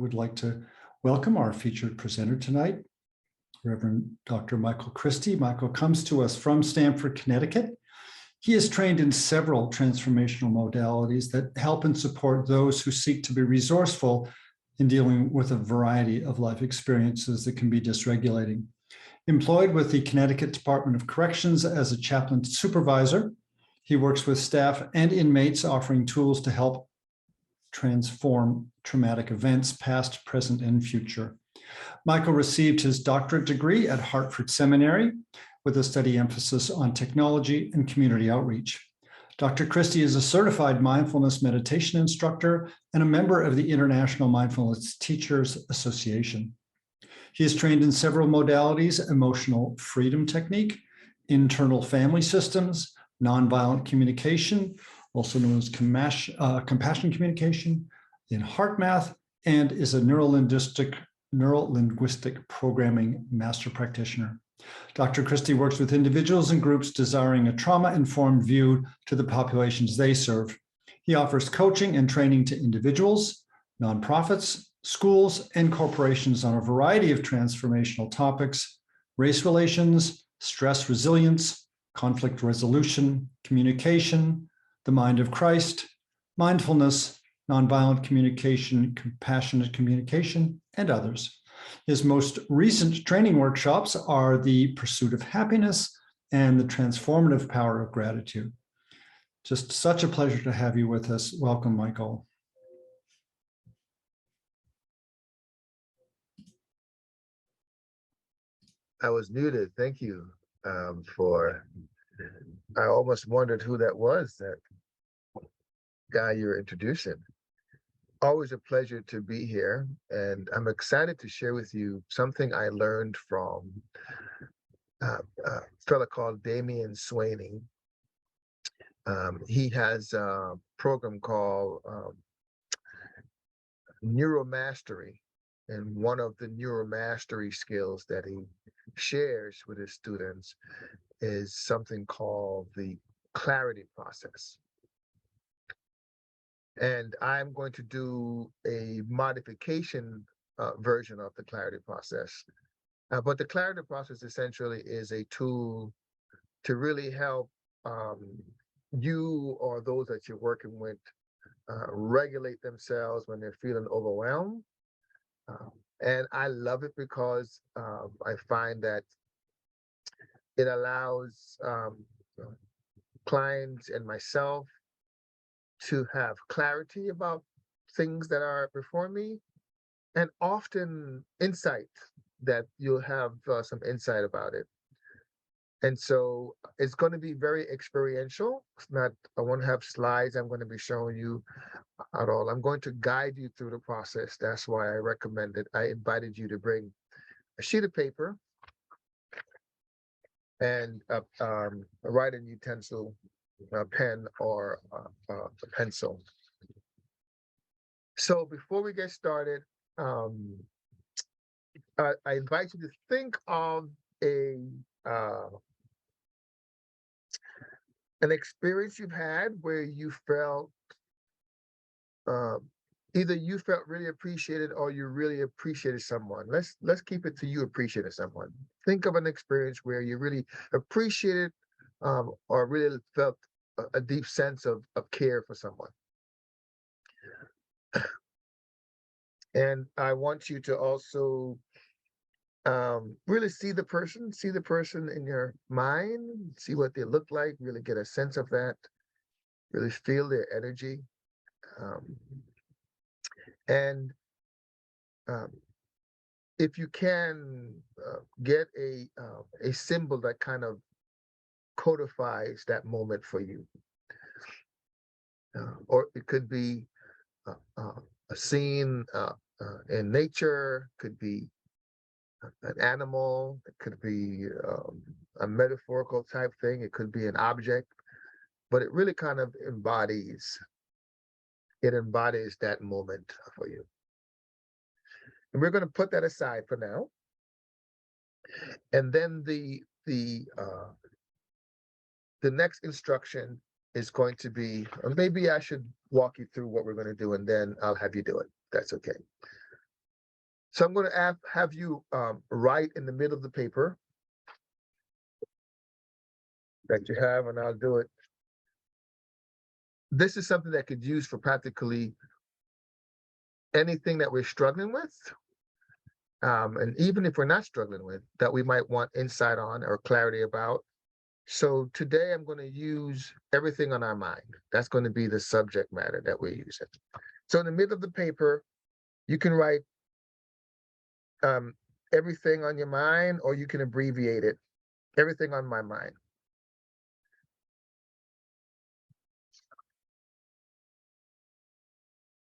would like to welcome our featured presenter tonight, Reverend Dr. Michael Christie. Michael comes to us from Stamford, Connecticut. He is trained in several transformational modalities that help and support those who seek to be resourceful in dealing with a variety of life experiences that can be dysregulating. Employed with the Connecticut Department of Corrections as a chaplain supervisor, he works with staff and inmates offering tools to help transform traumatic events, past, present, and future. Michael received his doctorate degree at Hartford Seminary with a study emphasis on technology and community outreach. Dr. Christie is a certified mindfulness meditation instructor and a member of the International Mindfulness Teachers Association. He is trained in several modalities: emotional freedom technique, internal family systems, nonviolent communication, also known as compassion communication, in heart math, and is a neuro-linguistic programming master practitioner. Dr. Christie works with individuals and groups desiring a trauma-informed view to the populations they serve. He offers coaching and training to individuals, nonprofits, schools, and corporations on a variety of transformational topics: race relations, stress resilience, conflict resolution, communication, the mind of Christ, mindfulness, nonviolent communication, compassionate communication, and others. His most recent training workshops are the Pursuit of Happiness and the Transformative Power of Gratitude. Just such a pleasure to have you with us. Welcome, Michael. I was muted. Thank you I almost wondered who that was, that guy you're introducing. Always a pleasure to be here, and I'm excited to share with you something I learned from a fellow called Damian Swaney. He has a program called Neuromastery, and one of the neuromastery skills that he shares with his students is something called the clarity process. And I'm going to do a modification version of the clarity process. But the clarity process essentially is a tool to really help you or those that you're working with regulate themselves when they're feeling overwhelmed. And I love it because I find that it allows clients and myself to have clarity about things that are before me, and often insight, that you'll have some insight about it. And so it's going to be very experiential. It's not, I won't have slides I'm going to be showing you at all. I'm going to guide you through the process. That's why I recommended, I invited you to bring a sheet of paper and a writing utensil, a pen or a pencil. So before we get started, I invite you to think of an experience you've had where you felt either you felt really appreciated or you really appreciated someone. Let's keep it to you appreciated someone. Think of an experience where you really appreciated or really felt a deep sense of care for someone. And I want you to also really see the person in your mind, see what they look like, really get a sense of that, really feel their energy. And if you can get a symbol that kind of codifies that moment for you, or it could be a scene in nature, could be an animal, it could be a metaphorical type thing, it could be an object, but it really kind of embodies that moment for you. And we're going to put that aside for now. And then the next instruction is going to be, or maybe I should walk you through what we're going to do, and then I'll have you do it. That's okay. So I'm going to have you write in the middle of the paper that you have, and I'll do it. This is something that could use for practically anything that we're struggling with. And even if we're not struggling with, that we might want insight on or clarity about. So today I'm going to use everything on our mind. That's going to be the subject matter that we're using. So in the middle of the paper, you can write everything on your mind, or you can abbreviate it, everything on my mind.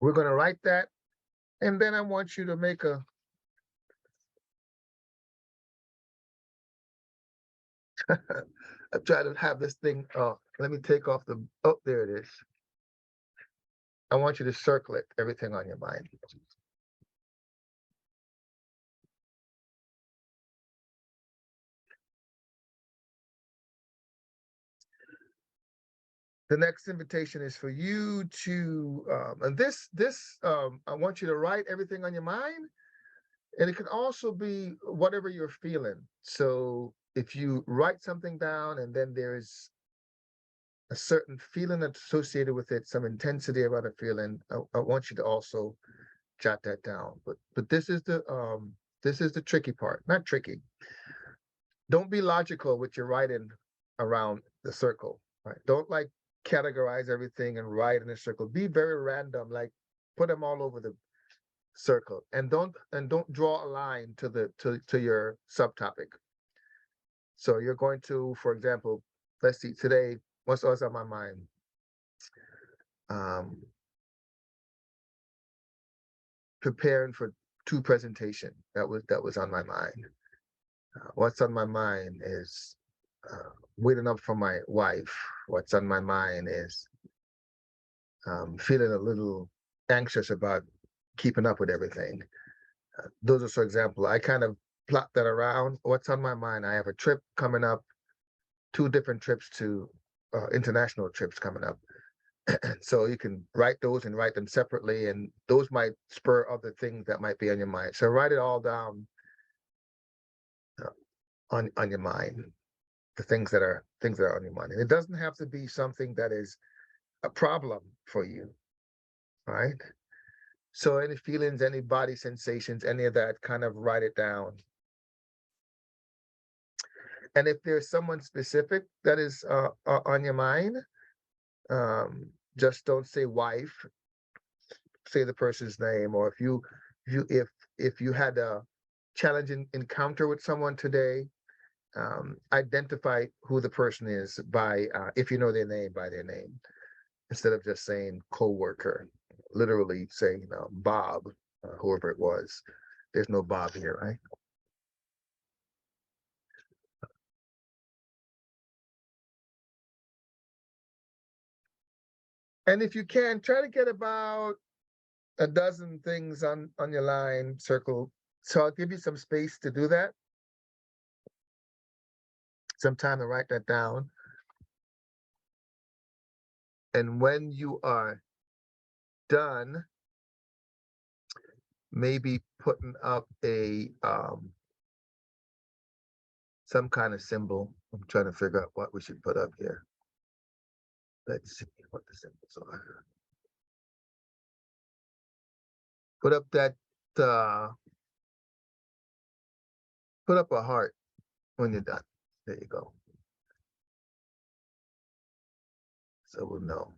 We're going to write that, and then I want you to make a I try to have this thing. Let me take off the. Oh, there it is. I want you to circle it. Everything on your mind. The next invitation is for you to, and I want you to write everything on your mind, and it can also be whatever you're feeling. So if you write something down and then there's a certain feeling that's associated with it, some intensity about a feeling, I want you to also jot that down. But this is the tricky part. Not tricky. Don't be logical with your writing around the circle. Right? Don't like categorize everything and write in a circle. Be very random. Like put them all over the circle, and don't draw a line to your subtopic. So you're going to, for example, let's see, today, what's on my mind? Um, Preparing for two presentation. That was on my mind. What's on my mind is waiting up for my wife. What's on my mind is feeling a little anxious about keeping up with everything. Those are, for example, I kind of plot that around. What's on my mind? I have a trip coming up, two different trips to international trips coming up. So you can write those and write them separately, and those might spur other things that might be on your mind. So write it all down on your mind, the things that are on your mind. And it doesn't have to be something that is a problem for you, right? So any feelings, any body sensations, any of that, kind of write it down. And if there's someone specific that is on your mind, just don't say wife, say the person's name. Or if you had a challenging encounter with someone today, identify who the person is by, if you know their name, by their name, instead of just saying coworker. Literally say, Bob, whoever it was. There's no Bob here, right? And if you can, try to get about a dozen things on your line circle. So I'll give you some space to do that. Some time to write that down. And when you are done, maybe putting up a some kind of symbol. I'm trying to figure out what we should put up here. Let's see what the symbols are. Put up that put up a heart when you're done. There you go. So we'll know.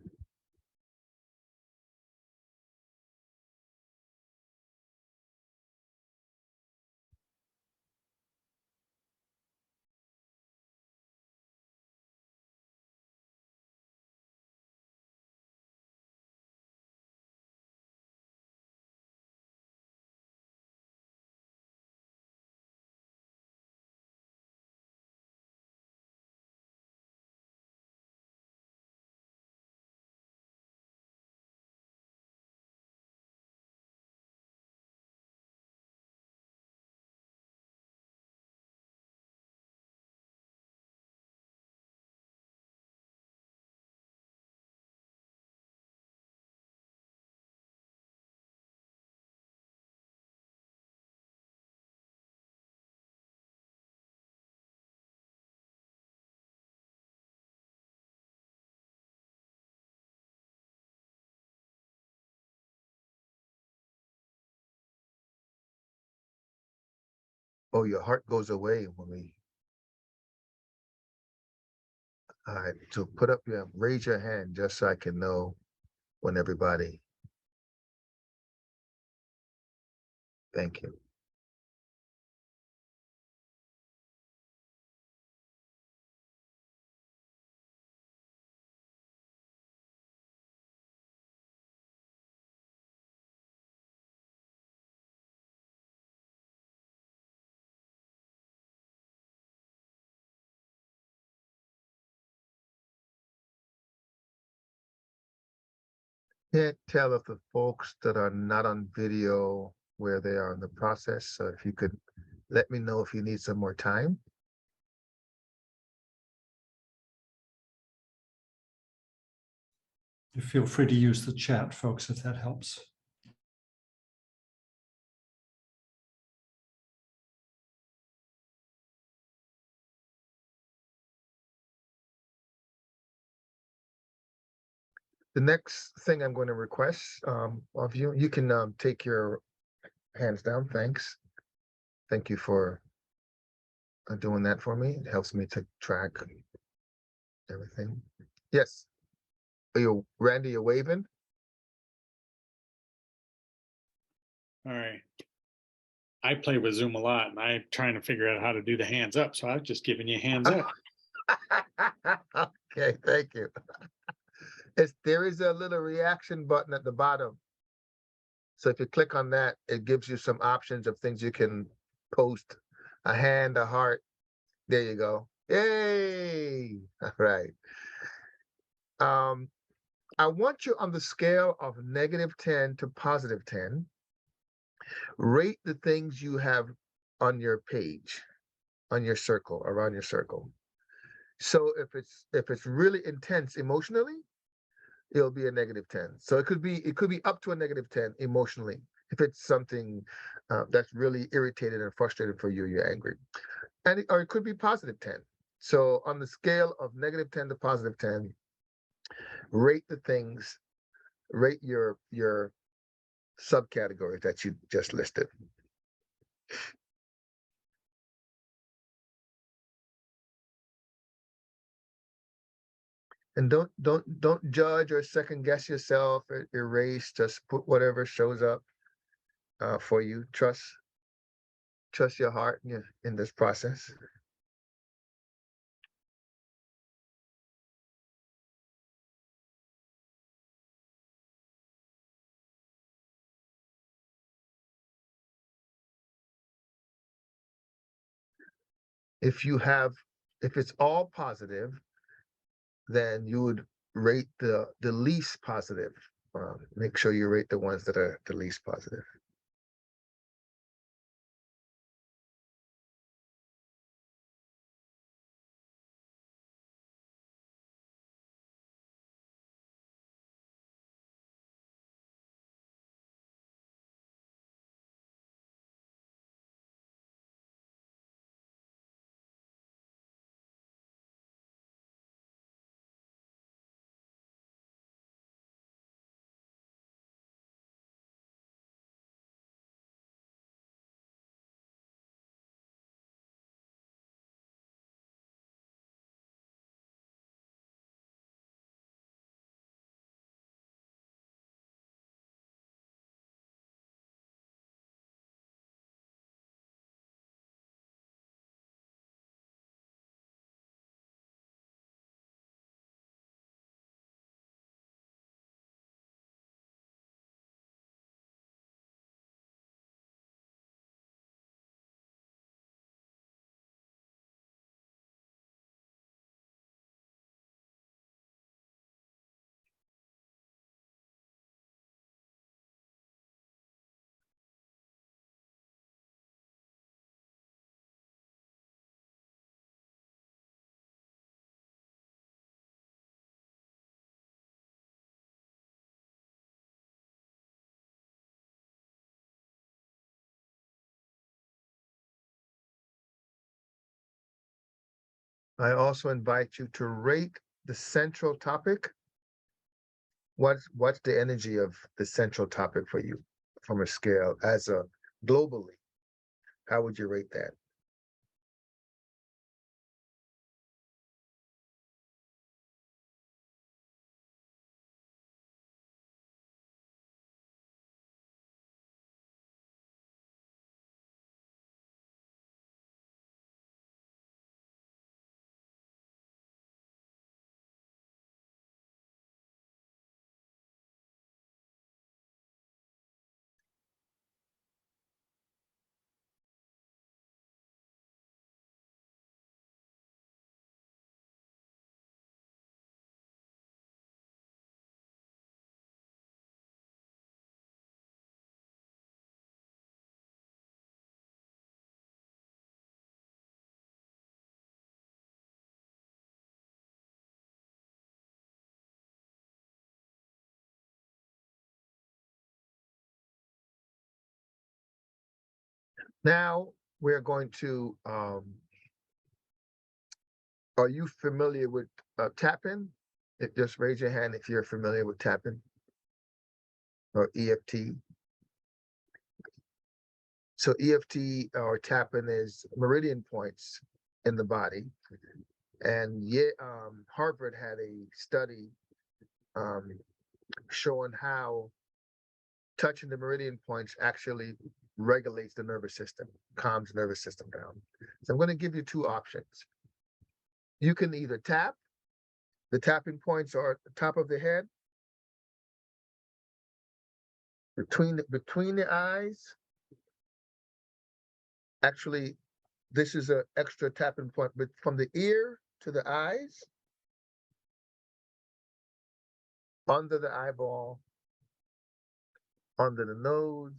Oh, your heart goes away when we. All right, so raise your hand just so I can know when everybody. Thank you. Can't tell if the folks that are not on video where they are in the process. So if you could let me know if you need some more time. You feel free to use the chat, folks, if that helps. The next thing I'm going to request of you, you can take your hands down. Thanks. Thank you for doing that for me. It helps me to track everything. Yes. Are you, Randy, you're waving? All right. I play with Zoom a lot and I'm trying to figure out how to do the hands up. So I was just giving you hands up. Okay, thank you. There is a little reaction button at the bottom. So if you click on that, it gives you some options of things you can post. A hand, a heart. There you go. Yay! All right. I want you on the scale of -10 to +10. Rate the things you have on your page, on your circle, around your circle. So if it's really intense emotionally, it'll be a -10. So it could be up to a -10 emotionally. If it's something that's really irritated and frustrated for you, you're angry, or it could be +10. So on the scale of -10 to +10, rate the things, rate your subcategories that you just listed. And don't judge or second guess yourself, erase, just put whatever shows up for you. Trust your heart in this process. If it's all positive, then you would rate the least positive. Make sure you rate the ones that are the least positive. I also invite you to rate the central topic. What's the energy of the central topic for you from a scale globally How would you rate that? Now we're going to, are you familiar with tapping? Just raise your hand if you're familiar with tapping or EFT. So EFT or tapping is meridian points in the body. And yeah, Harvard had a study showing how touching the meridian points actually regulates the nervous system, calms the nervous system down. So I'm going to give you two options. You can either tap, the tapping points are at the top of the head, between the eyes. Actually, this is an extra tapping point, but from the ear to the eyes, under the eyeball, under the nose,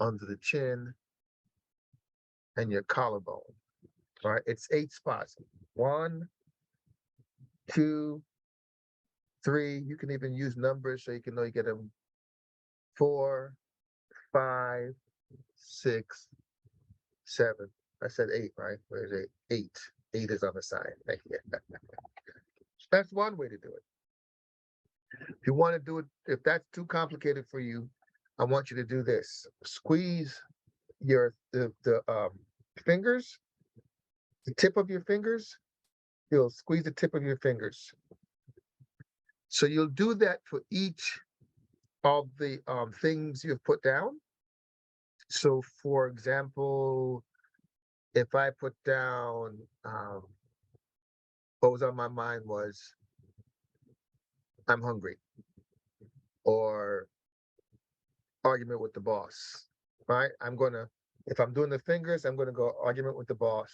under the chin, and your collarbone. All right, it's 8 spots. 1, 2, 3. You can even use numbers so you can know you get them. 4, 5, 6, 7. I said 8, right? Where's 8? 8. 8 is on the side. Thank you. That's one way to do it. If you want to do it, if that's too complicated for you, I want you to do this. Squeeze your the fingers, the tip of your fingers. You'll squeeze the tip of your fingers. So you'll do that for each of the things you've put down. So for example, if I put down what was on my mind was I'm hungry, or argument with the boss, right? If I'm doing the fingers, I'm gonna go argument with the boss,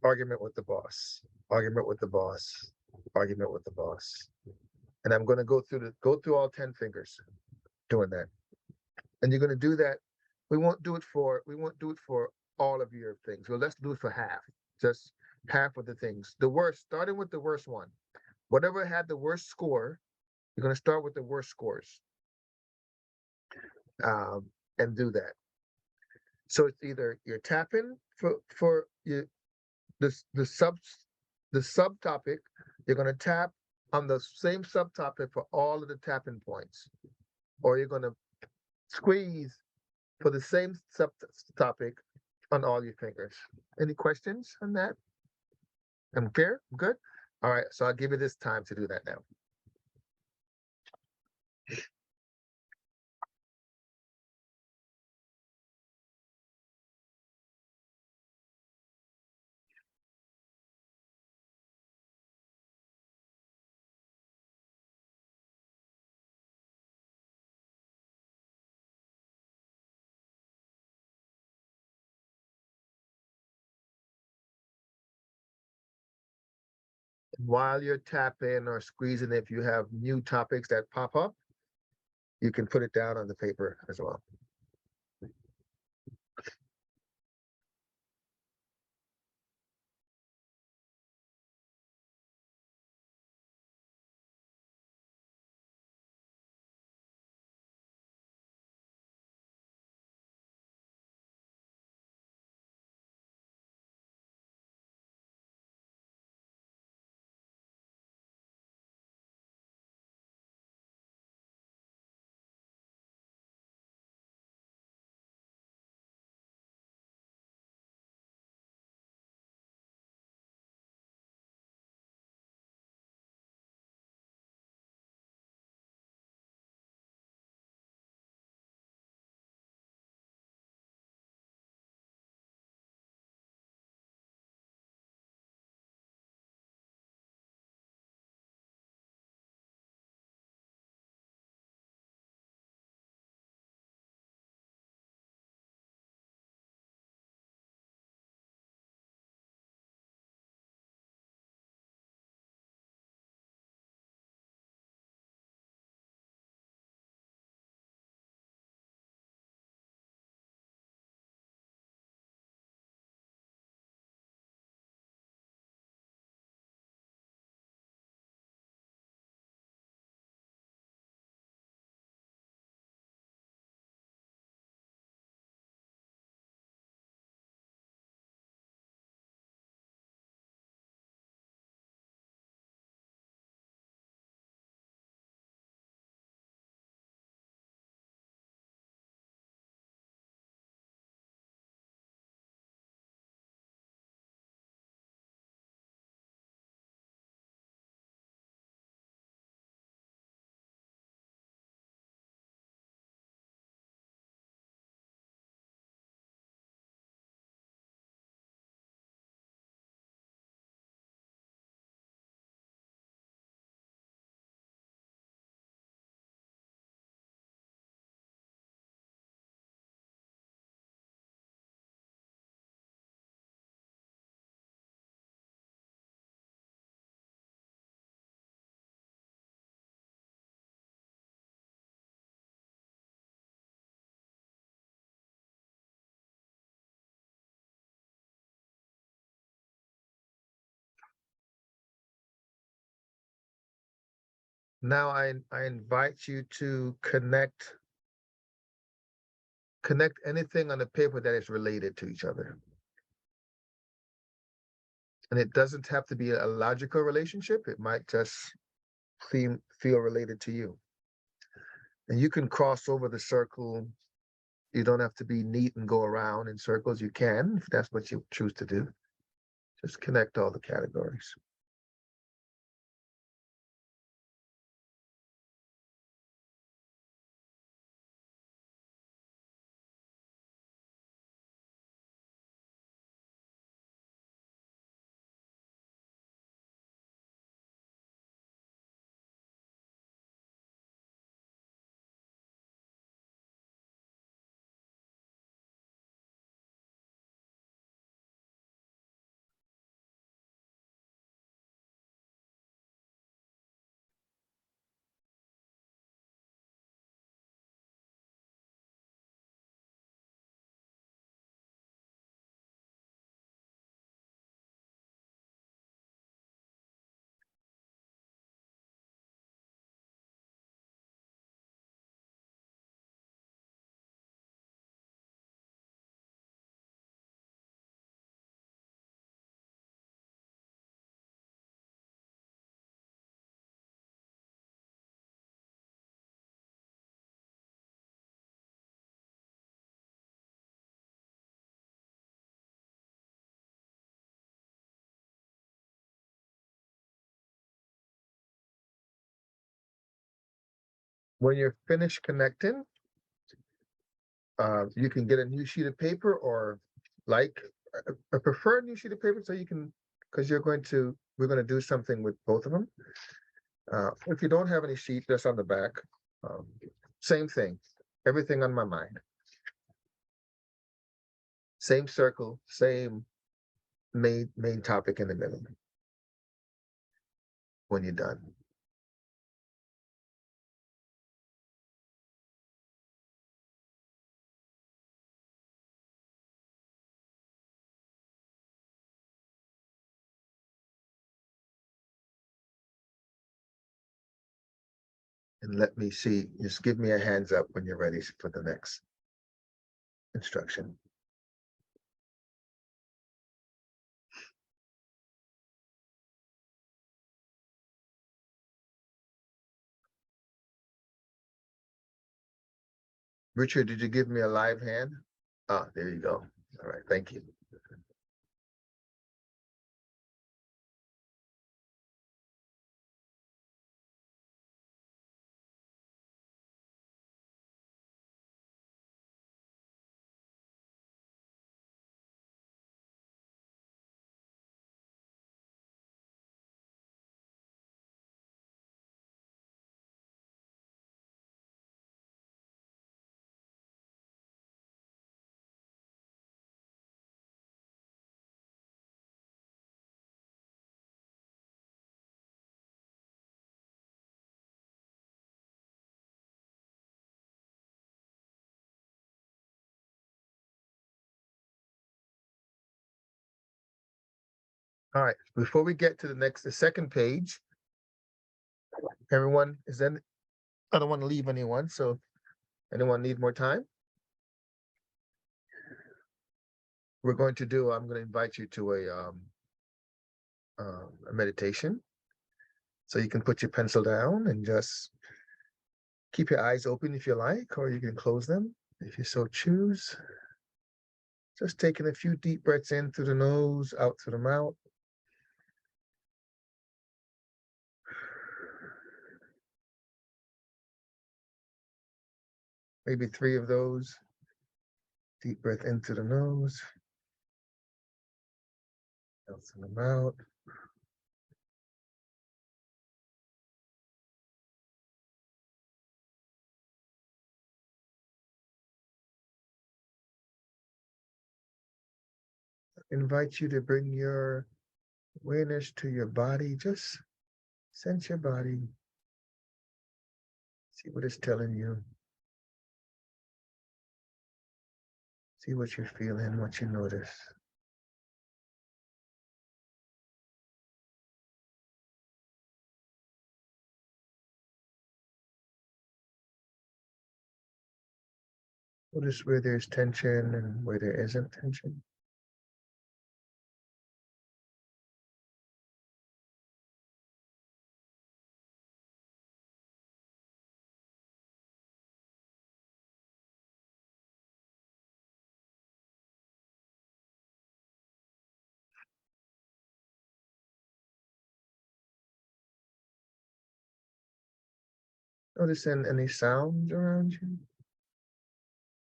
argument with the boss, argument with the boss, argument with the boss. And I'm gonna go through all 10 fingers doing that. And you're gonna do that. We won't do it for all of your things. Well, let's do it for half, just half of the things. The worst, starting with the worst one. Whatever had the worst score, you're gonna start with the worst scores. And do that. So it's either you're tapping for the subtopic. You're going to tap on the same subtopic for all of the tapping points, or you're going to squeeze for the same subtopic on all your fingers. Any questions on that? I'm clear. Good. All right. So I'll give you this time to do that now. While you're tapping or squeezing, if you have new topics that pop up, you can put it down on the paper as well. Now I invite you to connect anything on the paper that is related to each other. And it doesn't have to be a logical relationship. It might just feel related to you. And you can cross over the circle. You don't have to be neat and go around in circles. You can, if that's what you choose to do. Just connect all the categories. When you're finished connecting, you can get a new sheet of paper, or like I prefer a new sheet of paper so you can, because we're going to do something with both of them. If you don't have any sheet, that's on the back. Same thing, everything on my mind. Same circle, same main topic in the middle. When you're done. And let me see, just give me a hands up when you're ready for the next instruction. Richard, did you give me a live hand? Ah, there you go. All right, thank you. All right, before we get to the second page, everyone is then, I don't want to leave anyone, so anyone need more time? I'm going to invite you to a meditation. So you can put your pencil down and just keep your eyes open if you like, or you can close them if you so choose. Just taking a few deep breaths in through the nose, out through the mouth. Maybe 3 of those. Deep breath into the nose, out through the mouth. Invite you to bring your awareness to your body. Just sense your body. See what it's telling you. See what you're feeling, what you notice. Notice where there's tension and where there isn't tension. Notice any sounds around you.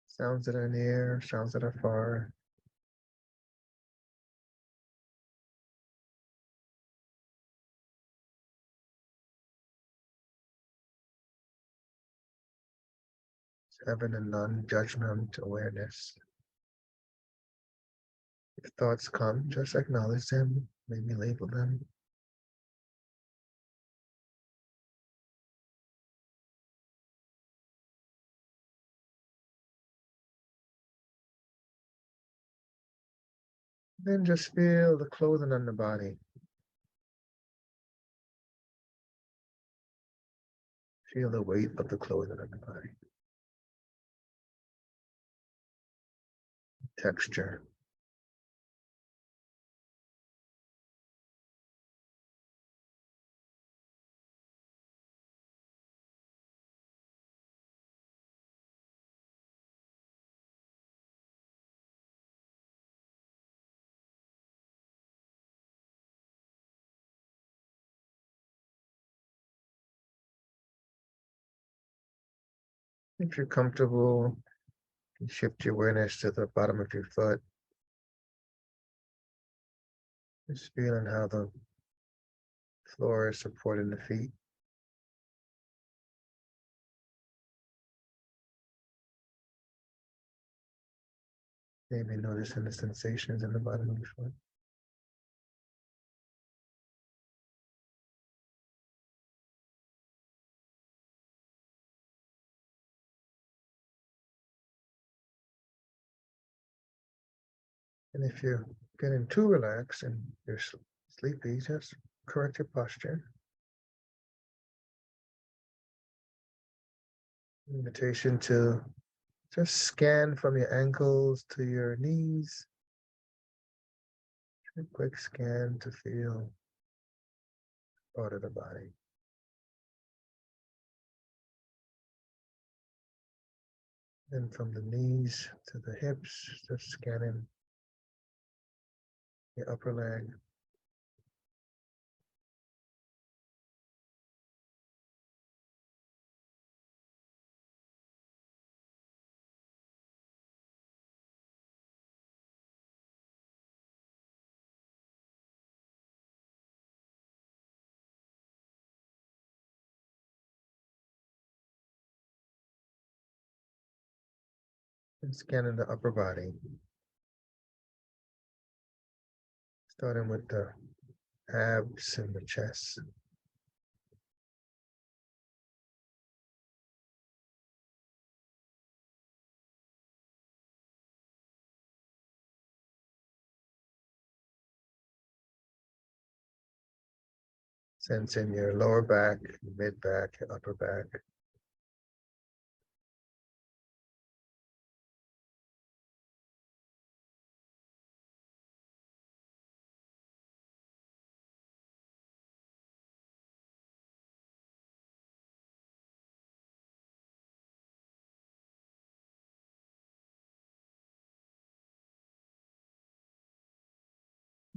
Sounds that are near, sounds that are far. Having a non-judgment awareness. If thoughts come, just acknowledge them, maybe label them. Then just feel the clothing on the body. Feel the weight of the clothing on the body. Texture. If you're comfortable, you shift your awareness to the bottom of your foot. Just feeling how the floor is supporting the feet. Maybe noticing the sensations in the bottom of your foot. And if you're getting too relaxed and you're sleepy, just correct your posture. Invitation to just scan from your ankles to your knees. A quick scan to feel part of the body. Then from the knees to the hips, just scanning your upper leg. And scanning the upper body. Starting with the abs and the chest. Sensing your lower back, mid back, your upper back.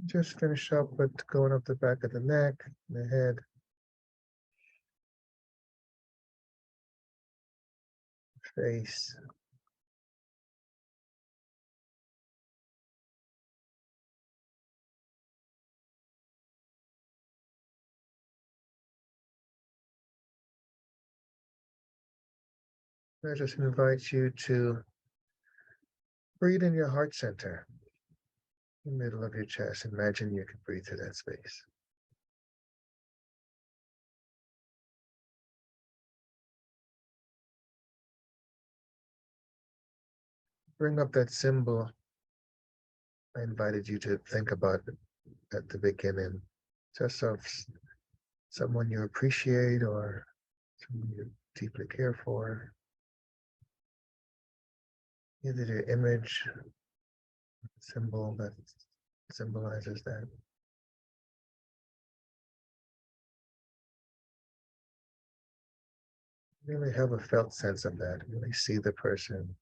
Just finish up with going up the back of the neck, the head, face. I just invite you to breathe in your heart center, in the middle of your chest. Imagine you can breathe through that space. Bring up that symbol I invited you to think about at the beginning, just of someone you appreciate or someone you deeply care for. Either the image symbol that symbolizes that. Really have a felt sense of that. Really see the person.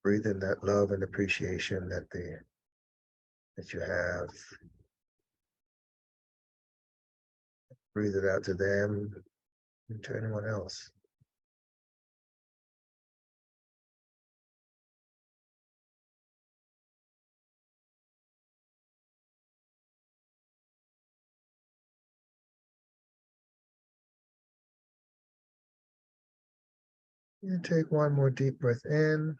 Breathe in that love and appreciation that you have. Breathe it out to them and to anyone else. And take one more deep breath in.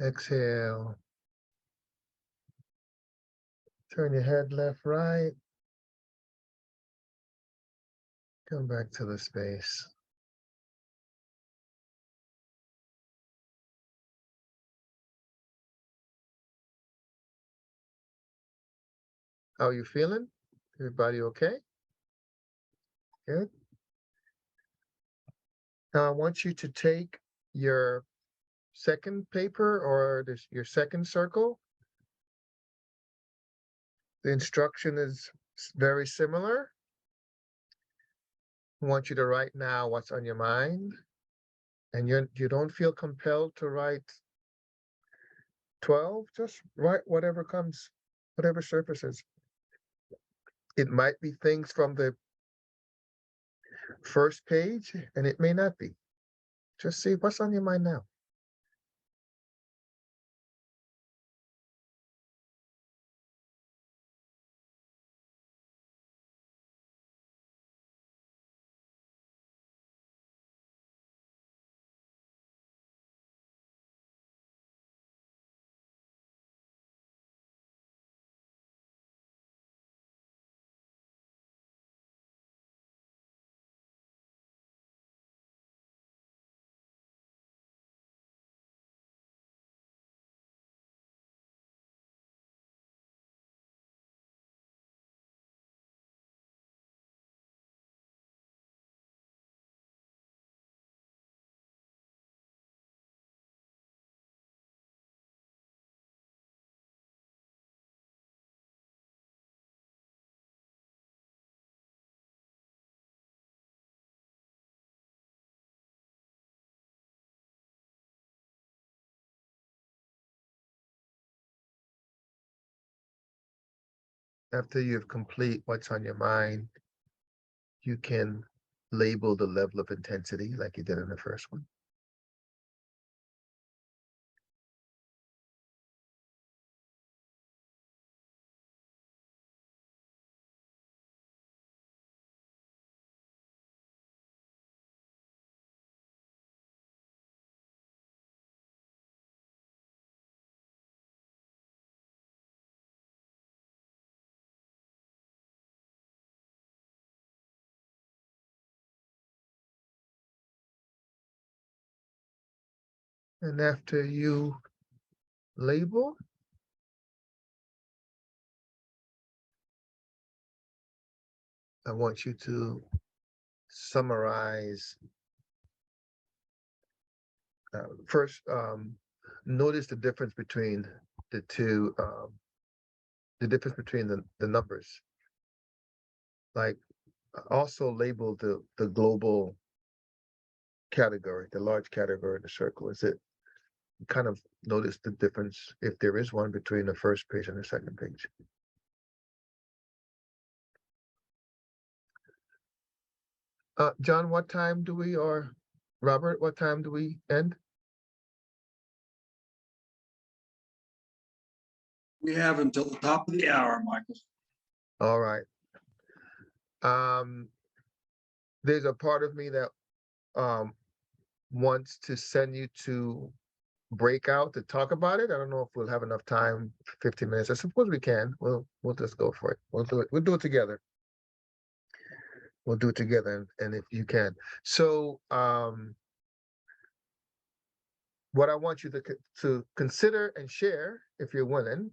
Exhale. Turn your head left, right. Come back to the space. How are you feeling? Everybody okay? Good. Now I want you to take your second paper or your second circle. The instruction is very similar. I want you to write now what's on your mind. And you don't feel compelled to write 12, just write whatever comes, whatever surfaces. It might be things from the first page, and it may not be. Just see what's on your mind now. After you've complete what's on your mind, you can label the level of intensity like you did in the first one. And after you label, I want you to summarize. First, notice the difference between the two, the difference between the numbers. Like, also label the global category, the large category in the circle. Is it kind of notice the difference, if there is one, between the first page and the second page? John, what time do we, or Robert, what time do we end? We have until the top of the hour, Michael. All right. There's a part of me that wants to send you to breakout to talk about it. I don't know if we'll have enough time, 15 minutes. I suppose we can. We'll just go for it. We'll do it. We'll do it together. We'll do it together, and if you can. So what I want you to consider and share, if you're willing,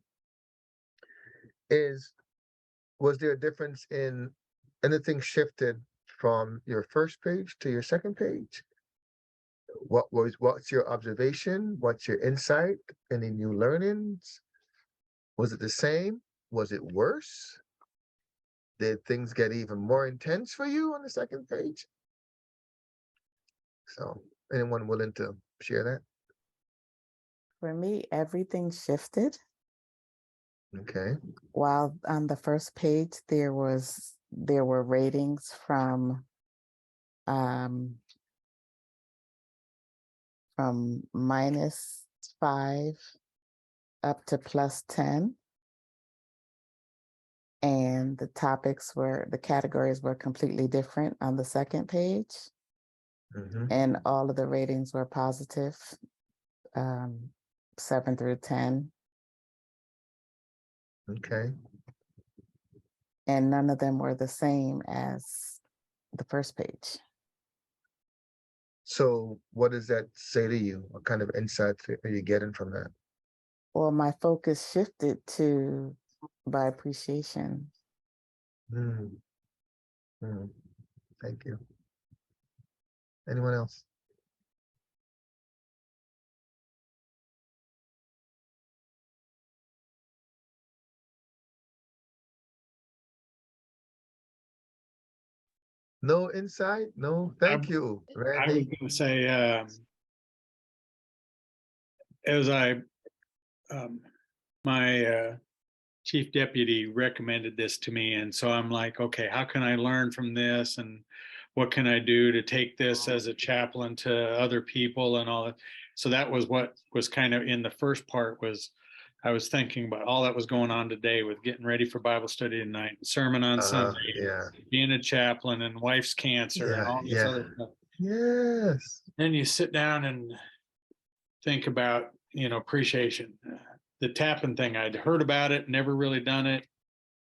is, was there a difference in anything shifted from your first page to your second page? What's your observation? What's your insight? Any new learnings? Was it the same? Was it worse? Did things get even more intense for you on the second page? So, anyone willing to share that? For me, everything shifted. Okay. While on the first page there were ratings from -5 up to +10. And the categories were completely different on the second page. Mhm. And all of the ratings were positive, 7 through 10. Okay. And none of them were the same as the first page. So, what does that say to you? What kind of insights are you getting from that? Well, my focus shifted to by appreciation. Mm. Mm. Thank you. Anyone else? No insight? No, thank you, I was Randy. going to say, as my chief deputy recommended this to me, and so I'm like, okay, how can I learn from this, and what can I do to take this as a chaplain to other people and all that. So that was what was kind of in the first part. Was I was thinking about all that was going on today with getting ready for Bible study tonight, sermon on Sunday, Yeah, being a chaplain, and wife's cancer, and yeah, all this yeah. other stuff. Yes. Then you sit down and think about, appreciation. The tapping thing, I'd heard about it, never really done it,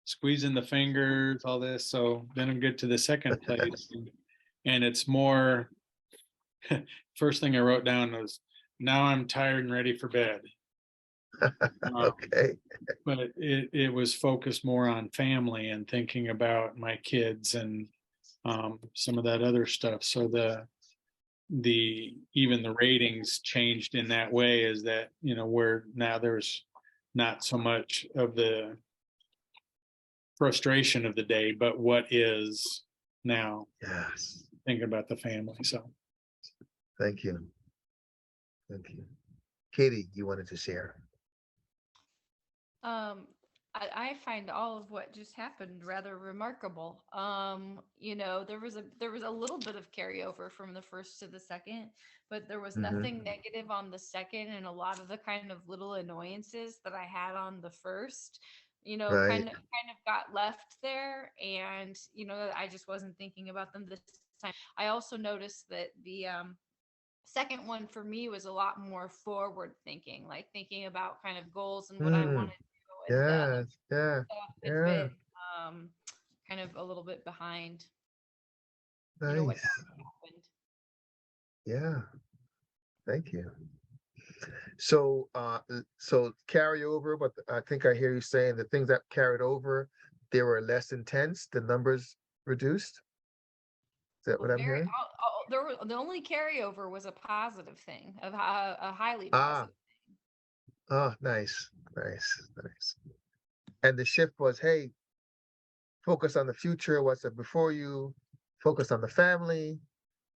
squeezing the fingers, all this. So then I get to the second place, and it's more, first thing I wrote down was, now I'm tired and ready for bed. Okay. But it was focused more on family and thinking about my kids and some of that other stuff. So even the ratings changed in that way, is that, where now there's not so much of the frustration of the day, but what is now, Yes. thinking about the family. So Thank you. Thank you. Katie, you wanted to share. I find all of what just happened rather remarkable. There was a little bit of carryover from the first to the second, but there was nothing negative on the second, and a lot of the kind of little annoyances that I had on the first, Right. kind of got left there, and I just wasn't thinking about them this time. I also noticed that the second one for me was a lot more forward thinking, like thinking about kind of goals and what I wanted to do, and the other Yes. Yeah. stuff had Yeah. been kind of a little bit behind, what Nice. happened. Yeah. Thank you. So, so carryover, but I think I hear you saying the things that carried over, they were less intense, the numbers reduced. Is that what I'm Very, hearing? the only carryover was a positive thing, of a highly Ah, positive. oh, nice, nice, nice. And the shift was, hey, focus on the future, what's up before you, focus on the family.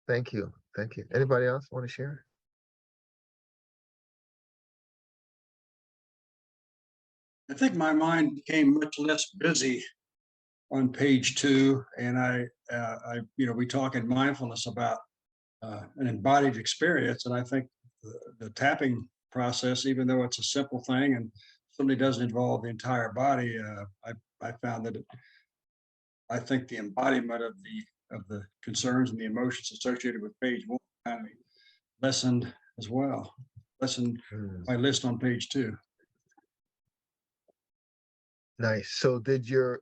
Thank you. Thank you. Anybody else want to share? I think my mind became much less busy on page 2, and we talk in mindfulness about an embodied experience, and I think the tapping process, even though it's a simple thing and certainly doesn't involve the entire body, I found that I think the embodiment of the concerns and the emotions associated with page 1 kind of lessened as well. Lessened my list on page 2. Nice. So did your,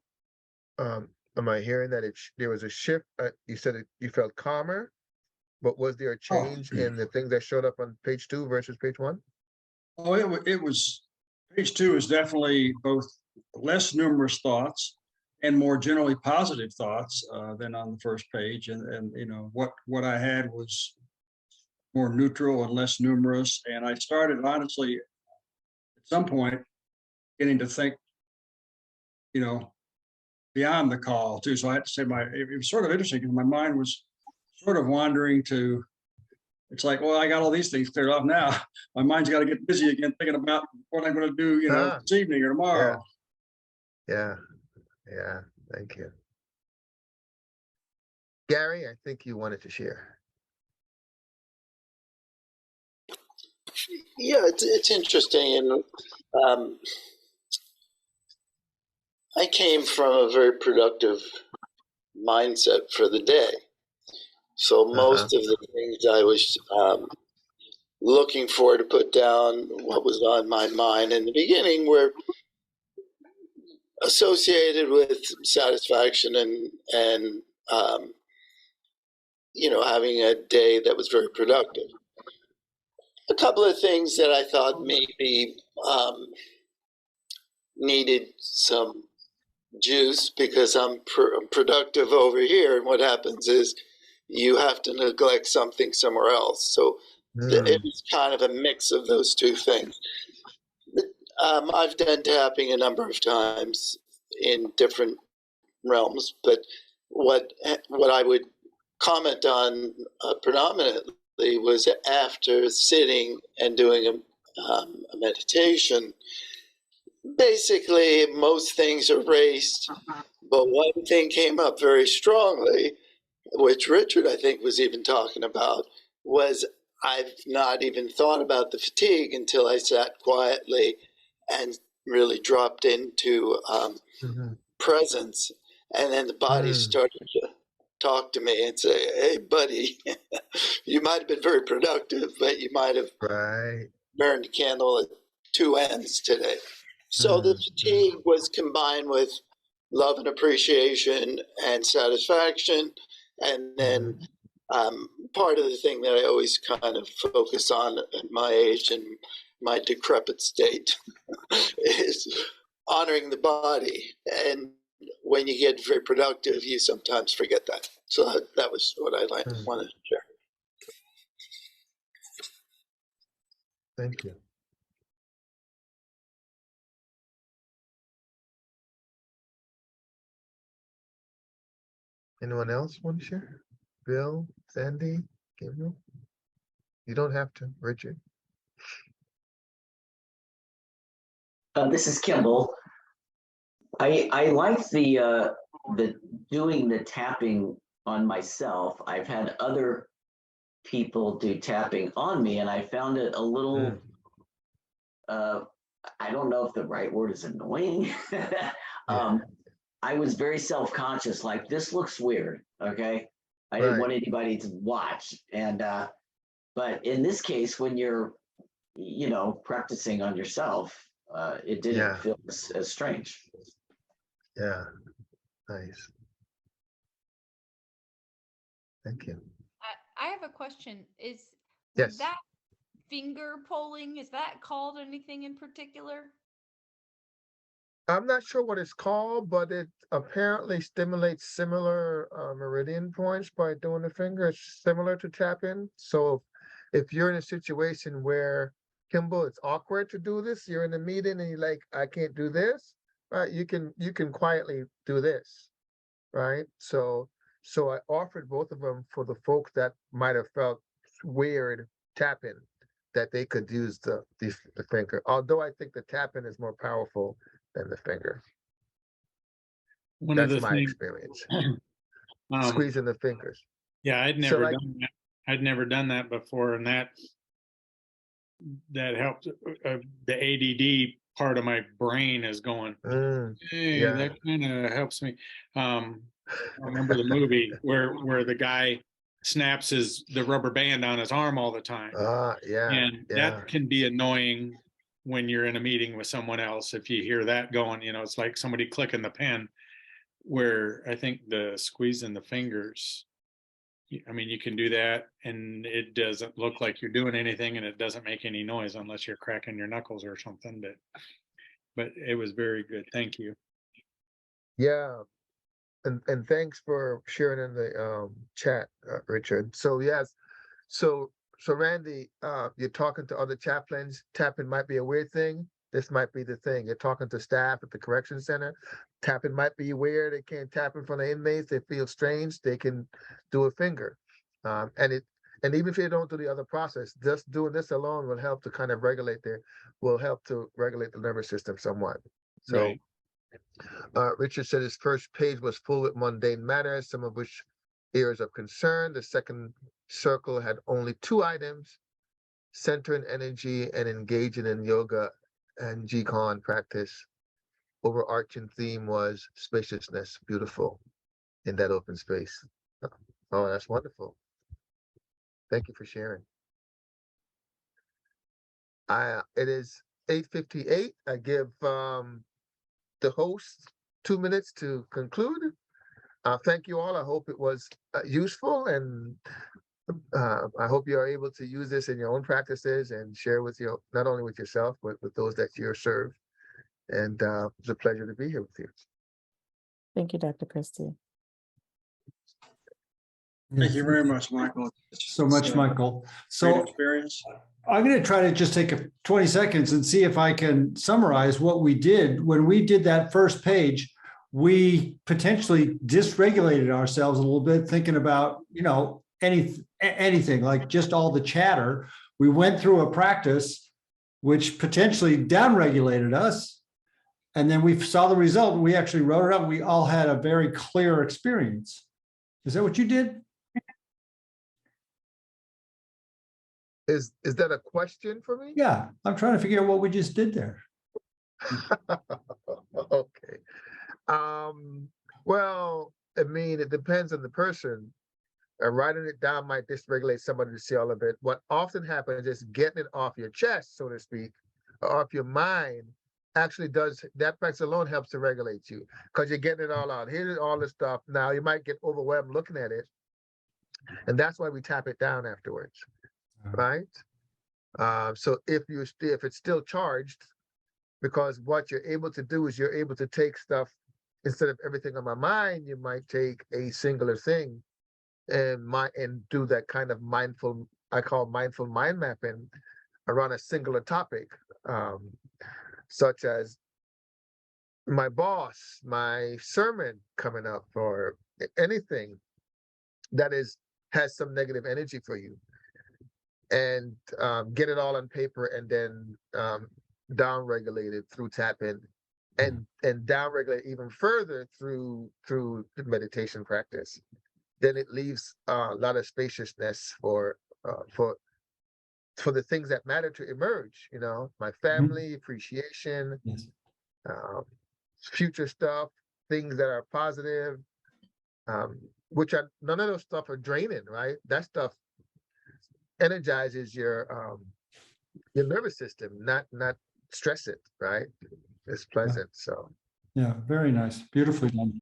am I hearing that there was a shift? You said you felt calmer but was there a change in the things that showed up on page 2 versus page 1? Oh, it was, page 2 is definitely both less numerous thoughts and more generally positive thoughts than on the first page. And you know, what I had was more neutral and less numerous. And I started honestly at some point getting to think, you know, beyond the call too. So I had to say it was sort of interesting because my mind was sort of wandering to, it's like, well, I got all these things cleared off now. My mind's got to get busy again thinking about what I'm going to do, you know, Ah, this evening or tomorrow. Yeah, thank you. Gary, I think you wanted to share. Yeah, it's interesting, and I came from a very productive mindset for the day. So most of the things I was looking for to put down, what was on my mind in the beginning, were associated with satisfaction and you know, having a day that was very productive. A couple of things that I thought maybe needed some juice because I'm productive over here, and what happens is you have to neglect something somewhere else. So it was kind of a mix of those two things. I've done tapping a number of times in different realms, but what I would comment on predominantly was after sitting and doing a meditation. Basically, most things are erased, but one thing came up very strongly, which Richard, I think, was even talking about, was I've not even thought about the fatigue until I sat quietly and really dropped into presence. And then the body started to talk to me and say, hey, buddy, you might have been very productive, but you might have burned a candle at two ends today. So the fatigue was combined with love and appreciation and satisfaction. And then part of the thing that I always kind of focus on at my age and my decrepit state is honoring the body. And when you get very productive, you sometimes forget that. So that was what I wanted to share. Thank you. Anyone else want to share? Bill, Sandy, Gabriel? You don't have to, Richard. This is Kimball. I like the doing the tapping on myself. I've had other people do tapping on me, and I found it a little. I don't know if the right word is annoying. I was very self-conscious. Like, this looks weird. Okay, I didn't want anybody to watch, and but in this case, when you're, you know, practicing on yourself, it didn't feel as strange. Yeah, nice. Thank you. I have a question. Is Yes. that finger polling, is that called anything in particular? I'm not sure what it's called, but it apparently stimulates similar meridian points by doing the finger. It's similar to tap-in. So if you're in a situation where, Kimball, it's awkward to do this, you're in a meeting and you're like, I can't do this, right? You can quietly do this, right? So I offered both of them for the folks that might have felt weird tap-in, that they could use the finger. Although I think the tap-in is more powerful than the finger. That's my experience. Squeezing the fingers. Yeah, I'd never done that. I'd never done that before, and that helped. The ADD part of my brain is going, hey, that kind of helps me. I remember the movie where the guy snaps the rubber band on his arm all the time. And that can be annoying when you're in a meeting with someone else. If you hear that going, you know, it's like somebody clicking the pen, where I think the squeezing the fingers I mean, you can do that and it doesn't look like you're doing anything and it doesn't make any noise unless you're cracking your knuckles or something, but it was very good. Thank you. Yeah, and thanks for sharing in the chat, Richard. So yes, so Randy, you're talking to other chaplains. Tapping might be a weird thing. This might be the thing. You're talking to staff at the correction center. Tapping might be weird. They can't tap in front of inmates. They feel strange. They can do a finger, and even if you don't do the other process, just doing this alone will help to kind of regulate the nervous system somewhat. So. Right. Richard said his first page was full with mundane matters, some of which areas of concern. The second circle had only 2 items: centering energy and engaging in yoga and Qigong practice. Overarching theme was spaciousness, beautiful in that open space. Oh, that's wonderful. Thank you for sharing. It is 8:58. I give the host 2 minutes to conclude. Thank you all. I hope it was useful, and I hope you are able to use this in your own practices and share with you, not only with yourself, but with those that you're served. And it's a pleasure to be here with you. Thank you, Dr. Christie. Thank you very much, Michael. So much, Michael. Great So experience. I'm going to try to just take 20 seconds and see if I can summarize what we did. When we did that first page, we potentially dysregulated ourselves a little bit, thinking about, anything like just all the chatter. We went through a practice which potentially downregulated us. And then we saw the result. We actually wrote it up. We all had a very clear experience. Is that what you did? Is that a question for me? Yeah, I'm trying to figure out what we just did there. Okay. Well, I mean, it depends on the person. Writing it down might dysregulate somebody to see all of it. What often happens is getting it off your chest, so to speak, or off your mind, actually does, that practice alone helps to regulate you because you're getting it all out. Here's all this stuff. Now you might get overwhelmed looking at it. And that's why we tap it down afterwards, right? So if it's still charged, because what you're able to do is you're able to take stuff, instead of everything on my mind, you might take a singular thing and do that kind of mindful, I call mindful mind mapping around a singular topic, such as my boss, my sermon coming up, or anything that has some negative energy for you, and get it all on paper, and then down-regulate it through tapping, and down-regulate even further through the meditation practice. Then it leaves a lot of spaciousness for the things that matter to emerge. My family, appreciation, Yes. future stuff, things that are positive, which are none of those stuff are draining, right? That stuff energizes your nervous system, not stress it, right? It's pleasant. So Yeah, very nice. Beautifully done.